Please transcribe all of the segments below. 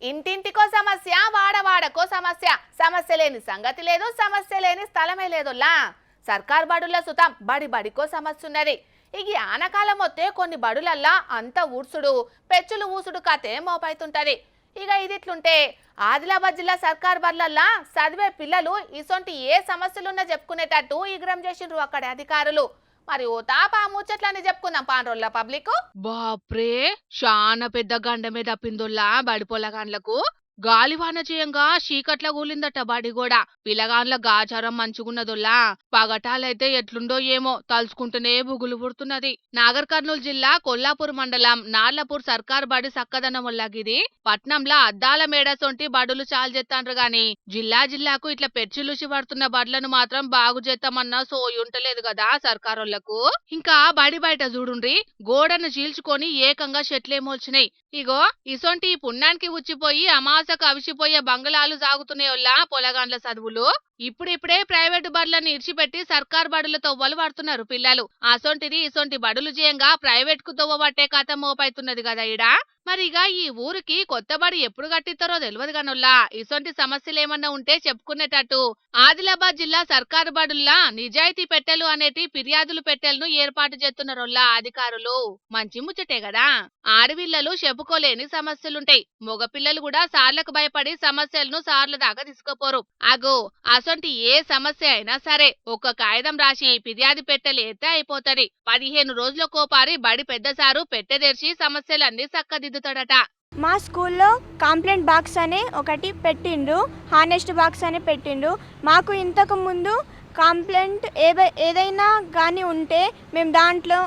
ఇంటింటికో సమస్య, వాడవాడకో సమస్య. సమస్య లేని సంగతి లేదు, సమస్య లేని స్థలమే లేదులా. సర్కార్ బడుల సుతం బడి బడికో సమస్య ఉన్నది. ఇక ఆనకాలం వస్తే కొన్ని బడులల్లా అంత ఊడ్సుడు పెచ్చులు ఊసుడు కథే మోపైతుంటది. ఇక ఇదిట్లుంటే ఆదిలాబాద్ జిల్లా సర్కార్ బడులల్లా చదివే పిల్లలు ఇసొంటి ఏ సమస్యలున్నా చెప్పుకునేటట్టు ఇగ్రం చేసిండ్రు అక్కడి అధికారులు. మరి ఓ తాప ముచ్చట్లని చెప్పుకుందాం పాండ్రోళ్ళ పబ్లిక్. బాప్రే శానా పెద్ద గండమే తప్పిందోల్లా బడి పొలగాండ్లకు. గాలివాన చేయంగా చీకట్ల కూలిందట బడి కూడా. పిల్లగాండ్ల గాచారం మంచుకున్నదోల్లా. పగటాలైతే ఎట్లుండో ఏమో తలుచుకుంటూనే బుగులు పుడుతున్నది. నాగర్ కర్నూలు జిల్లా కొల్లాపూర్ మండలం నార్లపూర్ సర్కార్ బడి సక్కదనం వల్లగిది. పట్నంలో అద్దాల మేడ సొంటి బడులు చాలు చేస్తాండ్రు గాని జిల్లాకు ఇట్లా పెర్చిలుసి పడుతున్న బడులను మాత్రం బాగు చేస్తామన్నా సోయుంటలేదు కదా సర్కారోళ్లకు. ఇంకా బడి బయట చూడుండ్రి, గోడను చీల్చుకొని ఏకంగా చెట్లేమోల్చినాయి. ఇగో ఇసొంటి పుణ్యానికి ఉచ్చిపోయి అమాసకు అవిసిపోయే బంగళాలు సాగుతున్నాయోల్లా పొలగాండ్ల చదువులు. ఇప్పుడిప్పుడే ప్రైవేటు బడులను ఇడిచిపెట్టి సర్కార్ బడుల తొవ్వలు పడుతున్నారు పిల్లలు. అసొంటిది ఇసొంటి బడులు చేయంగా ప్రైవేట్ కు తొవ్వ పట్టే కథ మోపైతున్నది కదా ఈడ. మరిగా ఈ ఊరికి కొత్త బడి ఎప్పుడు కట్టిస్తారో తెలియదు గనొల్లా. ఇసొంటి సమస్యలేమన్నా ఉంటే చెప్పుకునేటట్టు ఆదిలాబాద్ జిల్లా సర్కారు బడుల్లా నిజాయితీ పెట్టెలు అనేటి ఫిర్యాదులు పెట్టెలను ఏర్పాటు చేస్తున్నారోల్లా అధికారులు. మంచి ముచ్చటే కదా. ఆడపిల్లలు చెప్పుకోలేని సమస్యలుంటాయి. మగపిల్లలు కూడా సార్లకు భయపడి సమస్యలను సార్ల దాకా తీసుకుపోరు. అగో అసొంటి ఏ సమస్య అయినా సరే ఒక్క కాగితం రాసి ఫిర్యాదు పెట్టెలేస్తే అయిపోతది. 15 రోజులకోపారి బడి పెద్ద సారు పెట్టెదెర్చి సమస్యలన్నీ చక్కదిద్దుతాడట. మా స్కూల్లో కంప్లైంట్ బాక్స్ అనే ఒకటి పెట్టిండ్రు, హానెస్ట్ బాక్స్ అని పెట్టిండ్రు. మాకు ఇంతకు ముందు కంప్లైంట్ ఏదైనా కానీ ఉంటే మేము దాంట్లో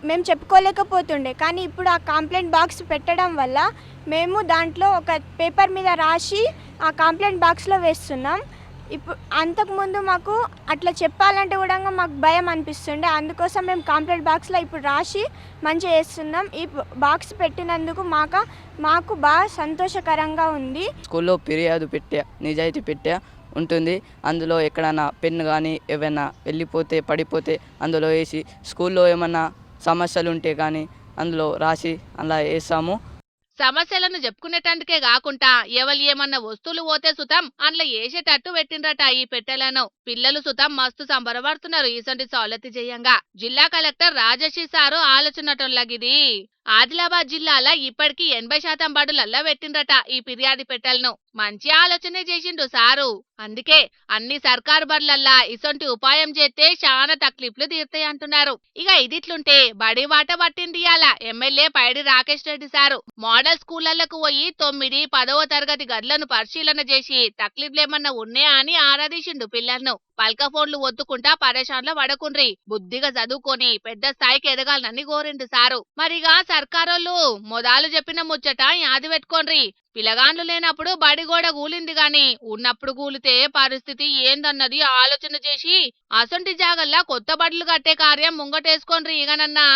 మేము చెప్పుకోలేకపోతుండే. కానీ ఇప్పుడు ఆ కంప్లైంట్ బాక్స్ పెట్టడం వల్ల మేము దాంట్లో ఒక పేపర్ మీద రాసి ఆ కంప్లైంట్ బాక్స్లో వేస్తున్నాం. ఇప్పుడు అంతకుముందు మాకు అట్లా చెప్పాలంటే కూడా మాకు భయం అనిపిస్తుండే. అందుకోసం మేము కంప్లైంట్ బాక్స్లో ఇప్పుడు రాసి మంచిగా చేస్తున్నాం. ఈ బాక్స్ పెట్టినందుకు మాకు బాగా సంతోషకరంగా ఉంది. స్కూల్లో ఫిర్యాదు పెట్టే నిజాయితీ పెట్టే ఉంటుంది. అందులో ఎక్కడైనా పెన్ను కానీ ఏమైనా వెళ్ళిపోతే పడిపోతే అందులో వేసి స్కూల్లో ఏమన్నా సమస్యలు ఉంటే కానీ అందులో రాసి అలా వేస్తాము. సమస్యలను చెప్పుకునేటందుకే కాకుండా ఎవరు ఏమన్నా వస్తువులు పోతే సుతం అందులో వేసేటట్టు పెట్టిండ్రట ఈ పెట్టెలను. పిల్లలు సుతం మస్తు సంబరపడుతున్నారు ఈసొంటి సౌలతి చేయంగా. జిల్లా కలెక్టర్ రాజశ్రీ సారు ఆలోచనటోళ్ళగిది. ఆదిలాబాద్ జిల్లాలో ఇప్పటికీ 80% బడులల్లా పెట్టిండ్రట ఈ ఫిర్యాదు పెట్టెలను. మంచి ఆలోచనే చేసిండు సారు. అందుకే అన్ని సర్కారు బడులల్లా ఇసొంటి ఉపాయం చేస్తే చాలా తక్లీఫ్లు తీరుతాయి అంటున్నారు. ఇక ఇదిట్లుంటే బడి వాట పట్టింది ఇయాల ఎమ్మెల్యే పైడి రాకేష్ రెడ్డి సారు. మోడల్ స్కూళ్లకు పోయి 9, 10వ తరగతి గదులను పరిశీలన చేసి తక్లీఫ్లేమన్నా ఉన్నాయా అని ఆరాధీసిండు పిల్లలను. పల్క ఫోన్లు ఒత్తుకుంటా పరేషాన్ల పడకుండ్రి, బుద్ధిగా చదువుకొని పెద్ద స్థాయికి ఎదగాలని కోరిండు సారు. మరిగా సర్కారోళ్ళు మొదలు చెప్పిన ముచ్చట యాది పెట్టుకోండ్రి. పిలగాండ్లు లేనప్పుడు బడి గోడ కూలింది గాని ఉన్నప్పుడు కూలితే పరిస్థితి ఏందన్నది ఆలోచన చేసి అసొంటి జాగల్లా కొత్త బడులు కట్టే కార్యం ముంగటేసుకోండ్రి ఇగనన్నా.